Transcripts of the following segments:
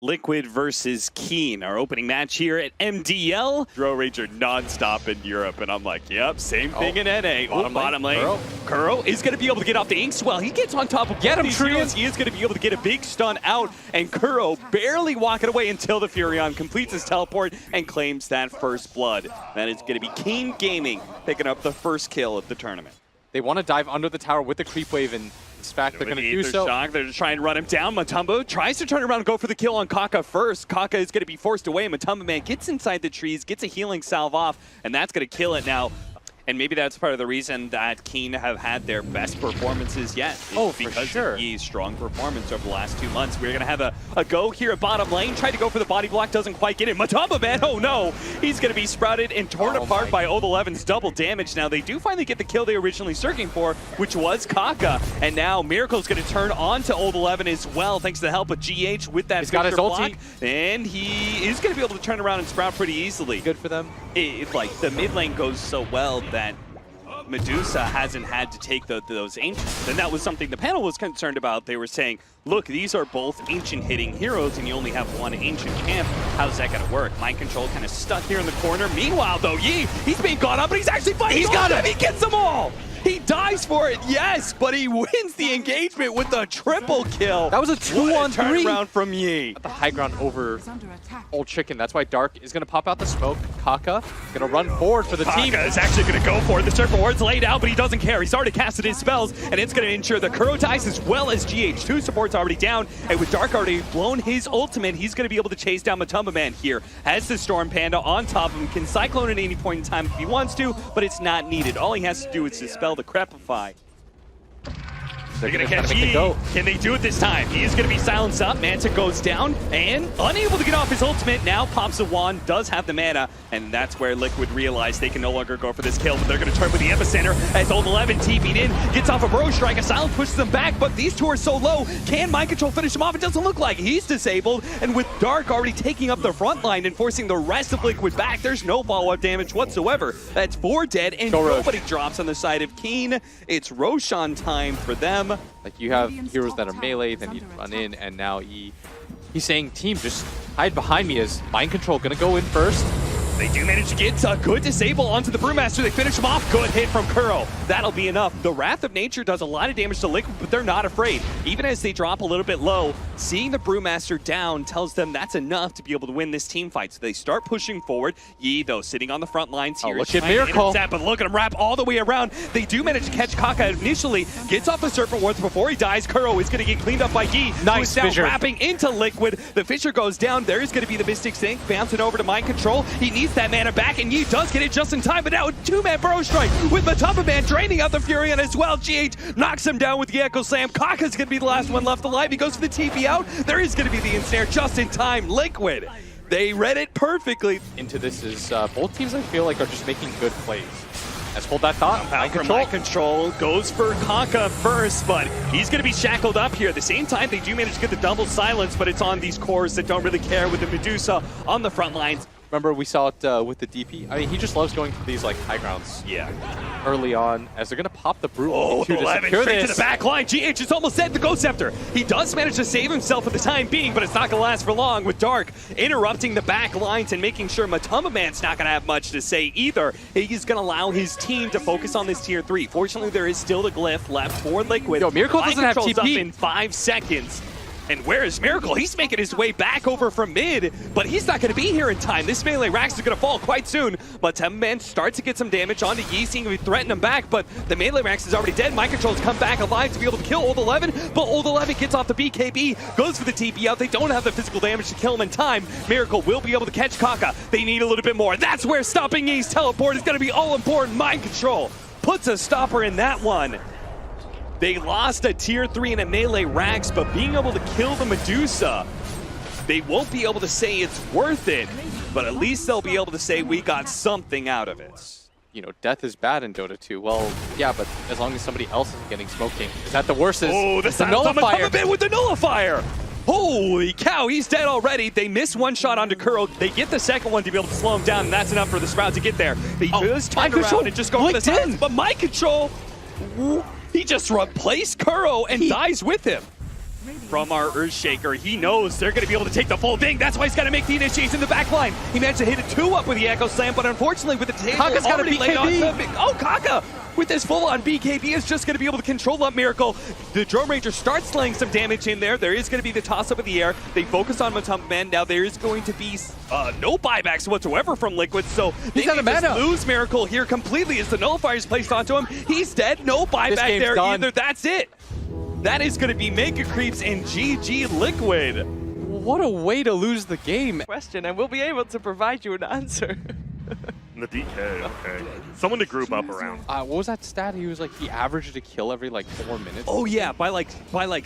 Liquid versus Keen, our opening match here at MDL. Draw Ranger non-stop in Europe, and I'm like, yep, same thing in NA. Bottom lane. Kuro is going to be able to get off the Inkswell. He gets on top of these heroes. He is going to be able to get a big stun out, and Kuro barely walking away until the Furion completes his teleport and claims that first blood. That is going to be Keen Gaming picking up the first kill of the tournament. They want to dive under the tower with the creep wave, and in fact, they're going to do so. They're just trying to run him down. Matumbo tries to turn around and go for the kill on Kaka first. Kaka is going to be forced away. Matumbo man gets inside the trees, gets a healing salve off, and that's going to kill it now. And maybe that's part of the reason that Keen have had their best performances yet. Because of Yee's strong performance over the last 2 months. We're going to have a go here at bottom lane. Tried to go for the body block, doesn't quite get it. Matumbo man, oh no! He's going to be sprouted and torn apart by Old11's double damage. Now, they do finally get the kill they were originally searching for, which was Kaka. And now Miracle's going to turn on to Old11 as well, thanks to the help of GH with that got his block. And he is going to be able to turn around and sprout pretty easily. Good for them. Like, the mid lane goes so well that Medusa hasn't had to take those ancients. And that was something the panel was concerned about. They were saying, look, these are both ancient hitting heroes and you only have one ancient camp. How's that gonna work? Mind Control kind of stuck here in the corner. Meanwhile though, Yee, he's being caught up, but he's actually fighting. He's got him. He gets them all. He dies for it, yes, but he wins the engagement with the triple kill. That was a 2-on-3 turnaround from Yee. The high ground over Old Chicken. That's why Dark is going to pop out the smoke. Kaka going to run forward for the team. Kaka is actually going to go for it. The Serpent Ward's laid out, but he doesn't care. He's already casted his spells, and it's going to ensure the Kuro dies as well as GH2 support's already down. And with Dark already blown his ultimate, he's going to be able to chase down Matumbo Man here. Has the Storm Panda on top of him, can Cyclone at any point in time if he wants to, but it's not needed. All he has to do is dispel the Crepify. They're going to catch Yee. Can they do it this time? He is going to be silenced up. Manta goes down and unable to get off his ultimate. Now pops a wand, does have the mana, and that's where Liquid realize they can no longer go for this kill, but they're going to turn with the epicenter as Old11 TP'd in, gets off a bro strike. A silence pushes them back, but these two are so low. Can Mind Control finish him off? It doesn't look like he's disabled, and with Dark already taking up the front line and forcing the rest of Liquid back, there's no follow-up damage whatsoever. That's 4 dead, and nobody drops on the side of Keen. It's Roshan time for them. Like, you have heroes that are melee, then you run in, and now he's saying, team, just hide behind me. Is Mind Control going to go in first? They do manage to get a good disable onto the Brewmaster. They finish him off. Good hit from Kuro. That'll be enough. The Wrath of Nature does a lot of damage to Liquid, but they're not afraid. Even as they drop a little bit low, seeing the Brewmaster down tells them that's enough to be able to win this team fight. So they start pushing forward. Yee, though, sitting on the front lines here. Look at Miracle. But look at him wrap all the way around. They do manage to catch Kaka initially. Gets off the Serpent Wards before he dies. Kuro is going to get cleaned up by Yee. Nice Fissure. Wrapping into Liquid. The Fissure goes down. There is going to be the Mystic Sink. Bouncing over to Mind Control. He needs that mana back, and Yee does get it just in time, but now a 2-man Burrow Strike with Matumbo Man draining out the Furion as well. GH knocks him down with the Echo Slam. Kaka's going to be the last one left alive. He goes for the TP out. There is going to be the ensnare just in time. Liquid, they read it perfectly. Into this is both teams, I feel like, are just making good plays. Let's hold that thought. Mind Control goes for Kaka first, but he's going to be shackled up here. At the same time, they do manage to get the double silence, but it's on these cores that don't really care with the Medusa on the front lines. Remember, we saw it with the DP. I mean, he just loves going for these like high grounds. Yeah. Early on, as they're gonna pop the brew. Oh, the 11 straight to the back line. GH is almost dead. The Ghost Scepter. He does manage to save himself for the time being, but it's not gonna last for long. With Dark interrupting the back lines and making sure Matumbo Man's not gonna have much to say either. He's gonna allow his team to focus on this tier 3. Fortunately, there is still the glyph left for Liquid. Yo, Miracle doesn't have TP. Up in 5 seconds. And where is Miracle? He's making his way back over from mid, but he's not going to be here in time. This melee Rax is going to fall quite soon. But Matumbo Man starts to get some damage onto Yee, seeing if he threaten him back, but the melee Rax is already dead. Mind Control's come back alive to be able to kill Old11, but Old11 gets off the BKB, goes for the TP out. They don't have the physical damage to kill him in time. Miracle will be able to catch Kaka. They need a little bit more. That's where stopping Yee's teleport is going to be all important. Mind Control puts a stopper in that one. They lost a tier 3 in a melee Rax, but being able to kill the Medusa, they won't be able to say it's worth it, but at least they'll be able to say we got something out of it. You know, death is bad in Dota 2. Well, yeah, but as long as somebody else isn't getting smoking. Is that the worst? Oh, the nullifier. With the nullifier. Holy cow, he's dead already. They miss one shot onto Kuro. They get the second one to be able to slow him down, and that's enough for the Sprout to get there. They just turn around and just go for the silence, but Mind Control, he just replaced Kuro and dies with him. from our Earthshaker. He knows they're going to be able to take the full thing. That's why he's got to make the initiation in the back line. He managed to hit a 2-up with the Echo Slam, but unfortunately with the table Kaka's got a already laid on BKB. Oh, Kaka! With this full-on BKB is just going to be able to control up Miracle. The Drone Ranger starts slaying some damage in there. There is going to be the toss-up in the air. They focus on Matumba Man. Now there is going to be no buybacks whatsoever from Liquid, so they He's out can of just mana. lose Miracle here completely as the Nullifier is placed onto him. He's dead. No buyback game's there done. either. That's it. That is going to be Mega Creeps and GG Liquid. What a way to lose the game. Question, and we'll be able to provide you an answer. The DK, okay. Someone to group up around. What was that stat? He was like, he averaged a kill every like 4 minutes. Oh yeah, by like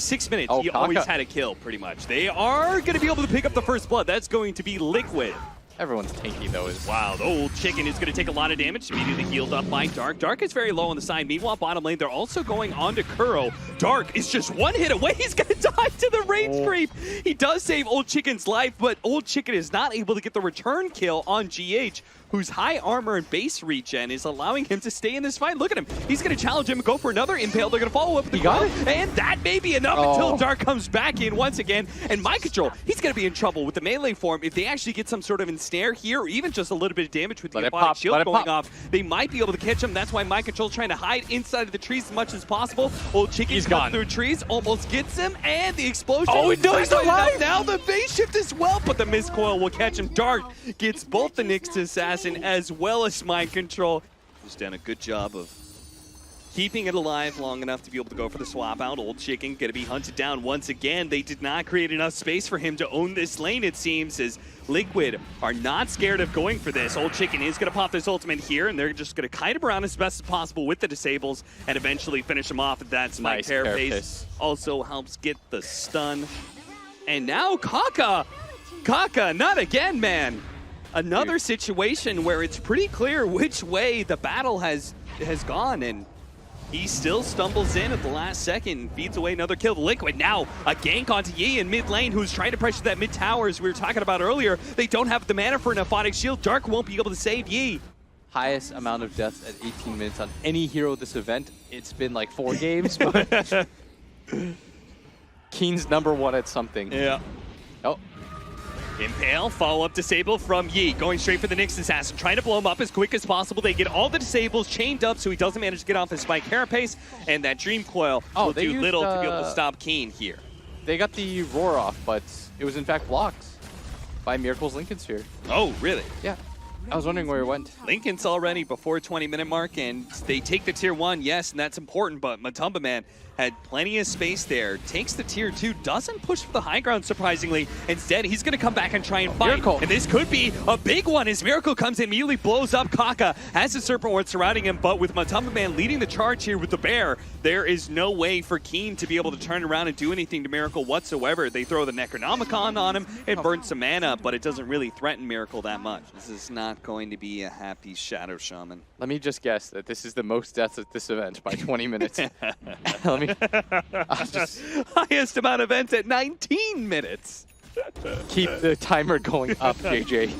6 minutes, Oh, he Kaka. always had a kill, pretty much. They are going to be able to pick up the first blood. That's going to be Liquid. Everyone's tanky though. Wow, the old chicken is going to take a lot of damage. Immediately healed up by Dark. Dark is very low on the side. Meanwhile, bottom lane, they're also going on to Kuro. Dark is just one hit away. He's going to die to the range creep. He does save Old Chicken's life, but Old Chicken is not able to get the return kill on GH, whose high armor and base regen is allowing him to stay in this fight. Look at him. He's going to challenge him and go for another impale. They're going to follow up with the He got Kuro, it? and that may be enough until Dark comes back in once again. And Mind Control, he's going to be in trouble with the melee form. If they actually get some sort of ensnare here, or even just a little bit of damage with the Let it Aponic pop, Shield let it going pop. off, they might be able to catch him. That's why Mind Control's trying to hide inside of the trees as much as possible. Old Chicken He's cuts gone. through trees, almost gets him, and the explosion. Oh, no, he's Not alive! enough now the base shift as well, but the Mist Coil will catch him. Dark gets both the Nyx Assassin as well as Mind Control. He's done a good job of keeping it alive long enough to be able to go for the swap out. Old Chicken going to be hunted down once again. They did not create enough space for him to own this lane, it seems, as Liquid are not scared of going for this. Old Chicken is going to pop this ultimate here, and they're just going to kite him around as best as possible with the disables and eventually finish him off. And that's my Nice Carapace. carapace. Also helps get the stun. And now Kaka! Kaka, not again, man! Another situation where it's pretty clear which way the battle has gone, and he still stumbles in at the last second, feeds away another kill. Liquid now a gank onto Yi in mid lane, who's trying to pressure that mid tower as we were talking about earlier. They don't have the mana for an Aponic Shield. Dark won't be able to save Yi. Highest amount of deaths at 18 minutes on any hero this event. It's been like 4 games, but Keen's #1 at something. Yeah. Oh, Impale, follow-up disable from Yi, going straight for the Nyx Assassin, trying to blow him up as quick as possible. They get all the disables chained up so he doesn't manage to get off his Spike Carapace, and that Dream Coil will they do used, little to be able to stop Keen here. they got the roar off, but it was in fact blocked by Miracle's Lincoln Sphere. Oh, really? Yeah, I was wondering where it went. Lincoln's already before 20-minute mark, and they take the tier 1, yes, and that's important, but Matumba Man had plenty of space there, takes the tier 2, doesn't push for the high ground, surprisingly. Instead, he's going to come back and try and fight. Miracle. And this could be a big one as Miracle comes in, immediately blows up Kaka, has the Serpent Ward surrounding him, but with Matumba Man leading the charge here with the Bear, there is no way for Keen to be able to turn around and do anything to Miracle whatsoever. They throw the Necronomicon on him, it burns some mana, but it doesn't really threaten Miracle that much. This is not going to be a happy Shadow Shaman. Let me just guess that this is the most deaths at this event by 20 minutes. Let me I'll just Highest amount of events at 19 minutes. keep the timer going up, JJ.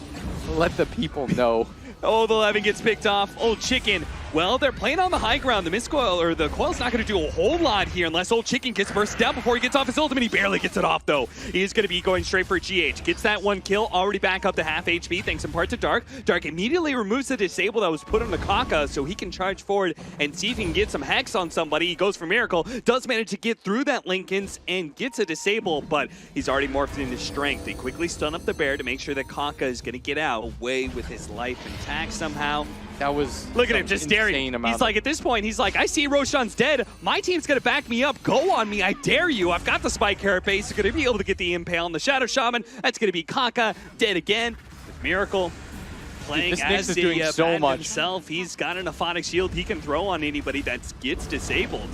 Let the people know. Old 11 gets picked off. Old Chicken, well, they're playing on the high ground. The Mist Coil, or the Coil's not going to do a whole lot here unless Old Chicken gets bursted down before he gets off his ultimate. He barely gets it off, though. He is going to be going straight for GH. Gets that 1 kill, already back up to half HP, thanks in part to Dark. Dark immediately removes the disable that was put on the Kaka so he can charge forward and see if he can get some hex on somebody. He goes for Miracle, does manage to get through that Lincoln's and gets a disable, but he's already morphed into strength. They quickly stun up the Bear to make sure that Kaka is going to get out away with his life intact somehow. That was Look at him just staring. He's like, at this point, he's like, I see Roshan's dead. My team's going to back me up. Go on me. I dare you. I've got the Spike Carapace. He's going to be able to get the Impale on the Shadow Shaman. That's going to be Kaka dead again with Miracle playing this Nyx as is the doing so Bat much. himself. He's got an Aponic Shield he can throw on anybody that gets disabled.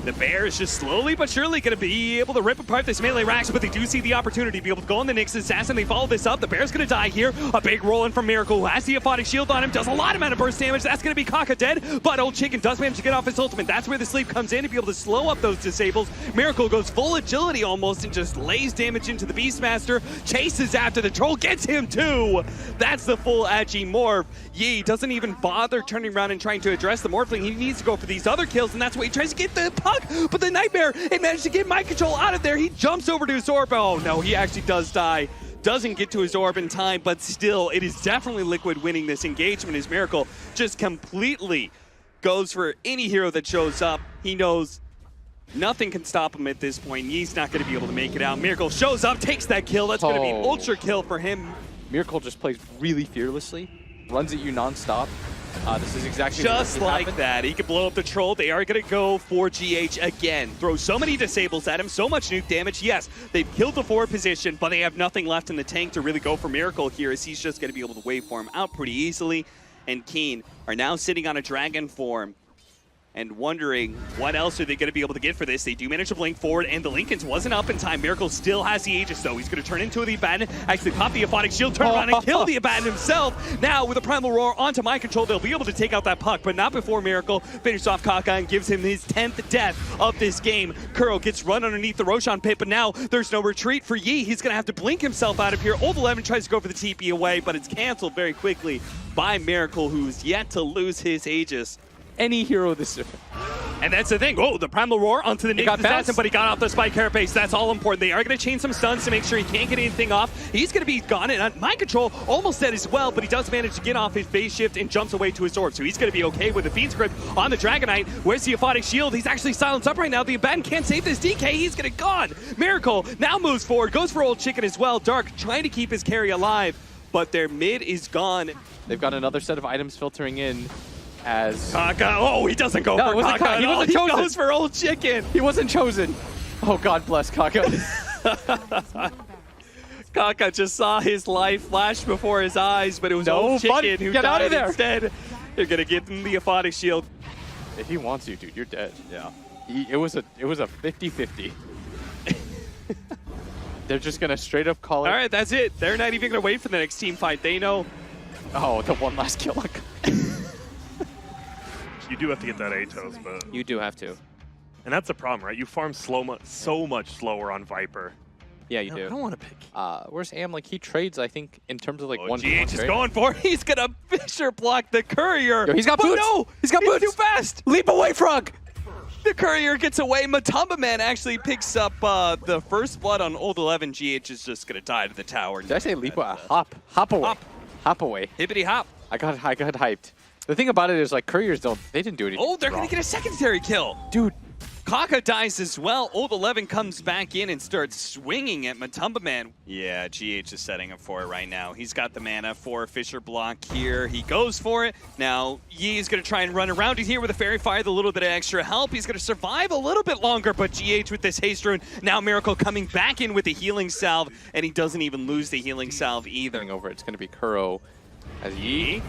The Bear is just slowly but surely going to be able to rip apart this melee Rax, but they do see the opportunity to be able to go on the Nyx Assassin. They follow this up. The Bear's going to die here. A big roll in from Miracle, who has the Aponic Shield on him, does a lot of mana burst damage. That's going to be Kaka dead, but Old Chicken does manage to get off his ultimate. That's where the sleep comes in to be able to slow up those disables. Miracle goes full agility almost and just lays damage into the Beastmaster, chases after the Troll, gets him too. That's the full Agi morph. Yi doesn't even bother turning around and trying to address the Morphling. He needs to go for these other kills, and that's why he tries to get the puck, but the Nightmare, it managed to get mind control out of there. He jumps over to his orb. Oh no, he actually does die. Doesn't get to his orb in time, but still, it is definitely Liquid winning this engagement as Miracle just completely goes for any hero that shows up. He knows nothing can stop him at this point. He's not going to be able to make it out. Miracle shows up, takes that kill. That's going to be an ultra kill for him. Miracle just plays really fearlessly, runs at you nonstop. This is exactly just like happened. that. He can blow up the troll. They are going to go for GH again. Throw so many disables at him, so much nuke damage. Yes, they've killed the forward position, but they have nothing left in the tank to really go for Miracle here, as he's just going to be able to wait for him out pretty easily. And Keen are now sitting on a dragon form and wondering what else are they going to be able to get for this. They do manage to blink forward, and the Lincolns wasn't up in time. Miracle still has the Aegis, though. He's going to turn into the Abaddon, actually pop the Aphotic Shield, turn around and kill the Abaddon himself. Now, with a Primal Roar onto mind control, they'll be able to take out that puck, but not before Miracle finishes off Kaka and gives him his 10th death of this game. Kuro gets run underneath the Roshan pit, but now there's no retreat for Yi. He's going to have to blink himself out of here. Old 11 tries to go for the TP away, but it's canceled very quickly by Miracle, who's yet to lose his Aegis. Any hero this year. And that's the thing. Oh, the Primal Roar onto the Naked Assassin, but he got off the Spike Carapace. That's all important. They are going to chain some stuns to make sure he can't get anything off. He's going to be gone. And mind control almost dead as well, but he does manage to get off his phase shift and jumps away to his orb. So he's going to be okay with the Fiend's Grip on the Dragonite. Where's the Aphotic Shield? He's actually silenced up right now. The Abaddon can't save this DK. He's going to gone. Miracle now moves forward, goes for Old Chicken as well. Dark trying to keep his carry alive, but their mid is gone. They've got another set of items filtering in. As Kaka, oh, he doesn't go for Kaka at all. He goes for Old Chicken. He wasn't chosen. Oh, God bless Kaka. Kaka just saw his life flash before his eyes, but it was Old Chicken who get out of died there. instead. You're gonna give him the Aphotic Shield. If he wants you, dude, you're dead. Yeah. It was a 50-50. They're just gonna straight up call it. All right, that's it. They're not even gonna wait for the next team fight. They know. Oh, the one last kill on Kaka. You do have to get that Atos, but... You do have to. And that's the problem, right? You farm so much slower on Viper. Yeah, you do. I don't want to pick... Where's Am? Like, he trades, I think, in terms of, like, one... GH is going for it. He's gonna Fisher block the Courier. Yo, he's got boots. No! He's got boots. Too fast. Leap away, Frog! The Courier gets away. Matumba Man actually picks up the first blood on Old 11. GH is just gonna die to the tower. Did I say leap away? Hop away. Hop away. Hippity hop. I got hyped. The thing about it is, like, Couriers they didn't do anything. Oh, they're going to get a secondary kill. Dude. Kaka dies as well. Old 11 comes back in and starts swinging at Matumba Man. Yeah, GH is setting up for it right now. He's got the mana for Fisher block here. He goes for it. Now, Yi is going to try and run around it here with a Fairy Fire, the little bit of extra help. He's going to survive a little bit longer, but GH with this haste rune. Now Miracle coming back in with the healing salve, and he doesn't even lose the healing salve either. Over, it's going to be Kuro as Yi.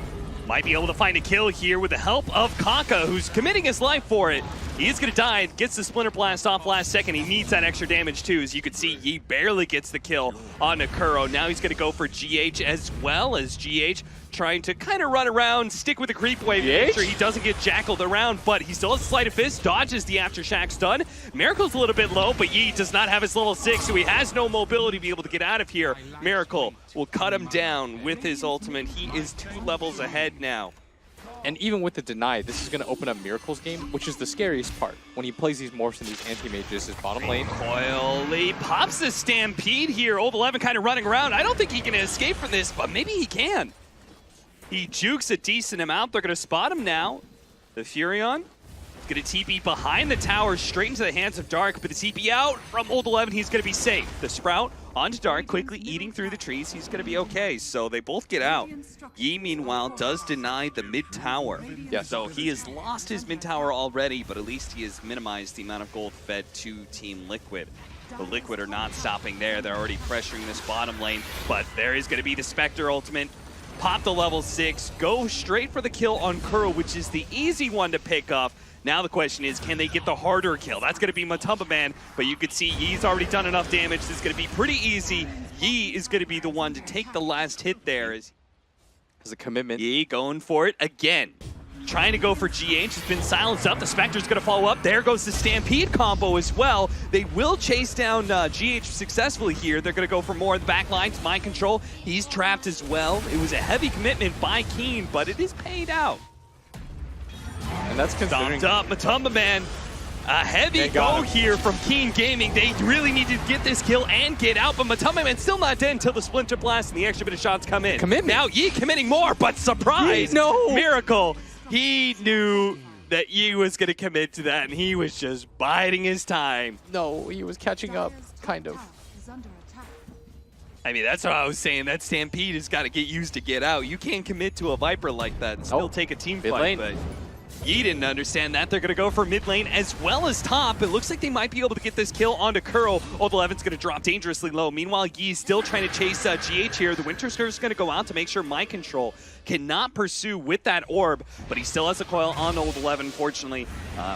Might be able to find a kill here with the help of Kaka, who's committing his life for it. He is going to die, gets the Splinter Blast off last second. He needs that extra damage too. As you can see, Yi barely gets the kill on Nakuro. Now he's going to go for GH as well, as GH trying to kind of run around, stick with the creep wave, make sure he doesn't get jackaled around, but he still has Sleight of Fist, dodges the Aftershock stun. Miracle's a little bit low, but Yi does not have his level 6, so he has no mobility to be able to get out of here. Miracle will cut him down with his ultimate. He is 2 levels ahead now. And even with the deny, this is going to open up Miracle's game, which is the scariest part. When he plays these morphs and these anti-mages, his bottom lane. Coily pops the Stampede here. Old 11 kind of running around. I don't think he can escape from this, but maybe he can. He jukes a decent amount. They're going to spot him now. The Furion is going to TP behind the tower, straight into the hands of Dark, but the TP out from Old 11, he's going to be safe. The Sprout onto Dark, quickly eating through the trees. He's going to be okay, so they both get out. Yi, meanwhile, does deny the mid-tower. Yeah. So he has lost his mid-tower already, but at least he has minimized the amount of gold fed to Team Liquid. The Liquid are not stopping there. They're already pressuring this bottom lane, but there is going to be the Spectre ultimate. Pop the level 6, go straight for the kill on Kuro, which is the easy one to pick up. Now the question is, can they get the harder kill? That's going to be Matumba Man, but you can see Yi's already done enough damage. This is going to be pretty easy. Yi is going to be the one to take the last hit there. As a commitment. Yi going for it again. Trying to go for GH, has been silenced up. The Spectre's going to follow up. There goes the Stampede combo as well. They will chase down GH successfully here. They're going to go for more of the back lines. Mind control, he's trapped as well. It was a heavy commitment by Keen, but it is paid out. And that's considering... Stomped up, Matumba Man A heavy go here from Keen Gaming. They really need to get this kill and get out, but Matamaman still not dead until the Splinter Blast and the extra bit of shots come in. Commitment. Now Yi committing more, but surprise! No! Miracle! He knew that Yi was going to commit to that, and he was just biding his time. No, he was catching up, kind of. I mean, that's what I was saying. That Stampede has got to get used to get out. You can't commit to a Viper like that and still take a team Mid fight, lane. but Yi didn't understand that. They're going to go for mid lane as well as top. It looks like they might be able to get this kill onto Kuro. Old 11's going to drop dangerously low. Meanwhile, Yi's still trying to chase GH here. The Winter Scarf's going to go out to make sure Mind Control cannot pursue with that orb, but he still has a coil on Old 11. Fortunately,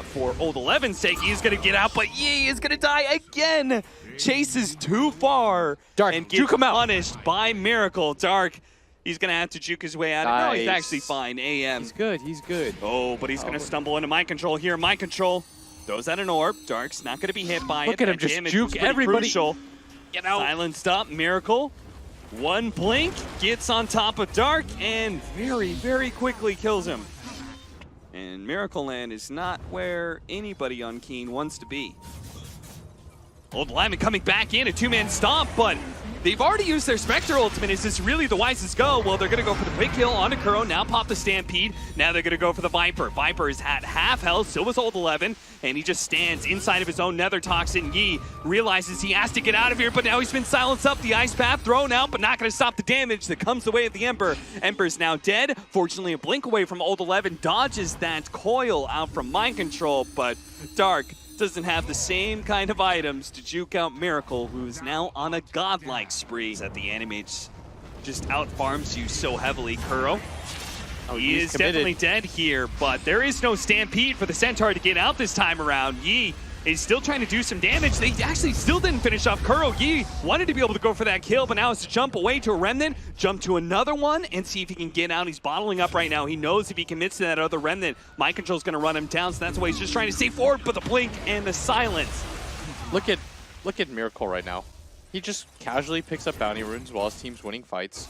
for Old 11's sake, he's going to get out, but Yi is going to die again. Chases too far. Dark, and juke gets him out. punished by Miracle. Dark, he's going to have to juke his way out. No, he's Nice. actually fine. AM. He's good, he's good. Oh, but he's going to stumble into Mind Control here. Mind Control throws out an orb. Dark's not going to be hit by it. Look at him That just damage juke was pretty everybody. crucial. Get out. Silenced up. Miracle. One blink gets on top of Dark and very, very quickly kills him. And Miracle Land is not where anybody on Keen wants to be. Old Lyman coming back in, a two-man stomp, but they've already used their Spectre ultimate. Is this really the wisest go? Well, they're going to go for the quick kill onto Kuro, now pop the Stampede. Now they're going to go for the Viper. Viper is at half health, so was Old 11, and he just stands inside of his own Nether Toxin. Yi realizes he has to get out of here, but now he's been silenced up. The Ice Path thrown out, but not going to stop the damage that comes the way of the Ember. Ember's now dead. Fortunately, a blink away from Old 11 dodges that coil out from Mind Control, but Dark doesn't have the same kind of items to juke out Miracle, who is now on a godlike spree. That the Animates just out-farms you so heavily, Kuro. He is definitely dead here, but there is no Stampede for the Centaur to get out this time around. Yi is still trying to do some damage. They actually still didn't finish off Kuro. Yi wanted to be able to go for that kill, but now it's to jump away to a Remnant, jump to another one, and see if he can get out. He's bottling up right now. He knows if he commits to that other Remnant, Mind Control's going to run him down, so that's why he's just trying to stay forward, but the blink and the silence. Look at Miracle right now. He just casually picks up bounty runes while his team's winning fights.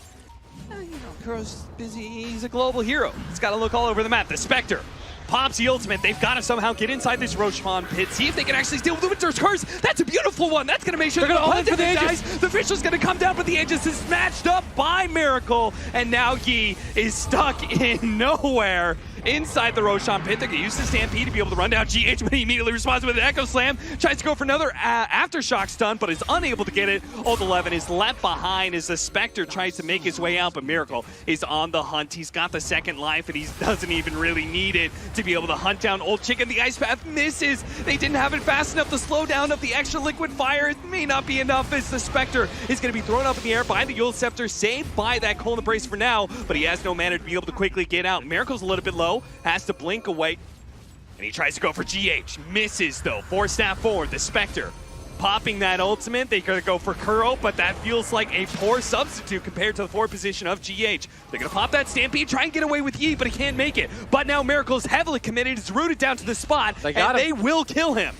You know, Kuro's busy. He's a global hero. He's got to look all over the map. The Spectre pops the ultimate. They've got to somehow get inside this Roshan pit. See if they can actually steal the Winter's Curse. That's a beautiful one. That's going to make sure they're going to all for the Aegis. The Official's going to come down, but the Aegis is matched up by Miracle. And now Yi is stuck in nowhere inside the Roshan pit. They're going to use the Stampede to be able to run down GH, but he immediately responds with an Echo Slam. Tries to go for another Aftershock stun, but is unable to get it. Old 11 is left behind as the Spectre tries to make his way out, but Miracle is on the hunt. He's got the second life, and he doesn't even really need it to be able to hunt down Old Chicken. The Ice Path misses. They didn't have it fast enough. The slowdown of the extra liquid fire may not be enough as the Spectre is going to be thrown up in the air by the Yule Scepter, saved by that Cold Embrace for now, but he has no mana to be able to quickly get out. Miracle's a little bit low, has to blink away, and he tries to go for GH. Misses though. 4-staff forward, the Spectre popping that ultimate. They're going to go for Kuro, but that feels like a poor substitute compared to the forward position of GH. They're going to pop that Stampede, try and get away with Yi, but he can't make it. But now Miracle is heavily committed. It's rooted down to the spot, and they will kill him.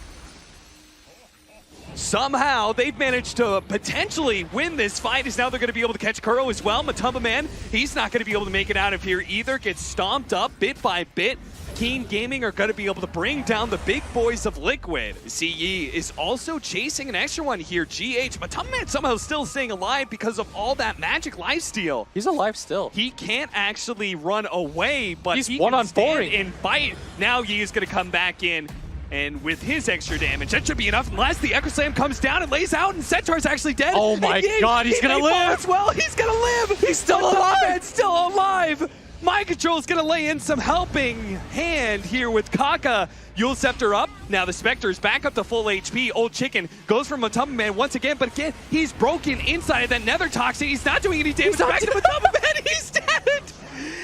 Somehow, they've managed to potentially win this fight, as now they're going to be able to catch Kuro as well. Matumba Man, he's not going to be able to make it out of here either. Gets stomped up bit by bit. Keen Gaming are going to be able to bring down the big boys of Liquid. CE is also chasing an extra one here. GH, Matumba Man somehow still staying alive because of all that magic lifesteal. He's alive still. He can't actually run away, but he's he one can on stand four and fight. Now Yi is going to come back in. And with his extra damage, that should be enough unless the Echo Slam comes down and lays out and Centaur's actually dead. Oh my god, he's gonna live! As well. He's gonna live! He's still alive! Still alive! Mind Control's gonna lay in some helping hand here with Kaka. Yule Scepter up. Now the Spectre's back up to full HP. Old Chicken goes for Matumba Man once again, but again, he's broken inside of that Nether Toxin. He's not doing any damage. Back to Matumba Man, he's dead!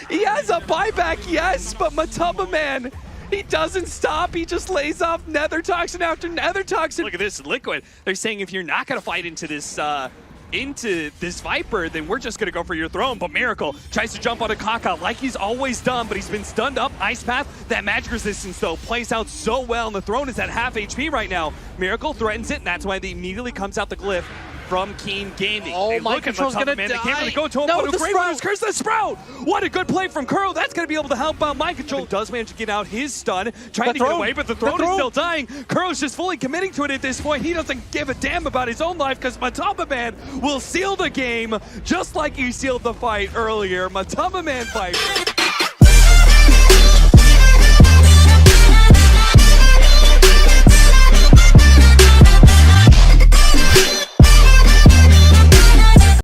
He has a buyback, yes, but Matumba Man, he doesn't stop. He just lays off Nether Toxin after Nether Toxin. Look at this Liquid. They're saying if you're not going to fight into this Viper, then we're just going to go for your throne. But Miracle tries to jump onto Kaka like he's always done, but he's been stunned up. Ice Path, that magic resistance, though, plays out so well, and the throne is at half HP right now. Miracle threatens it, and that's why they immediately comes out the glyph from Keen Gaming. Oh, They Mind look at Control's Matamba, gonna man. They die. can't really go to him. No, But the a great Sprout. one is Curse the Sprout. What a good play from Kuro. That's going to be able to help out Mind Control. Does manage to get out his stun, trying to get throne. away, but the throne is still dying. Kuro's just fully committing to it at this point. He doesn't give a damn about his own life because Matamba Man will seal the game just like he sealed the fight earlier. Matamba Man fight.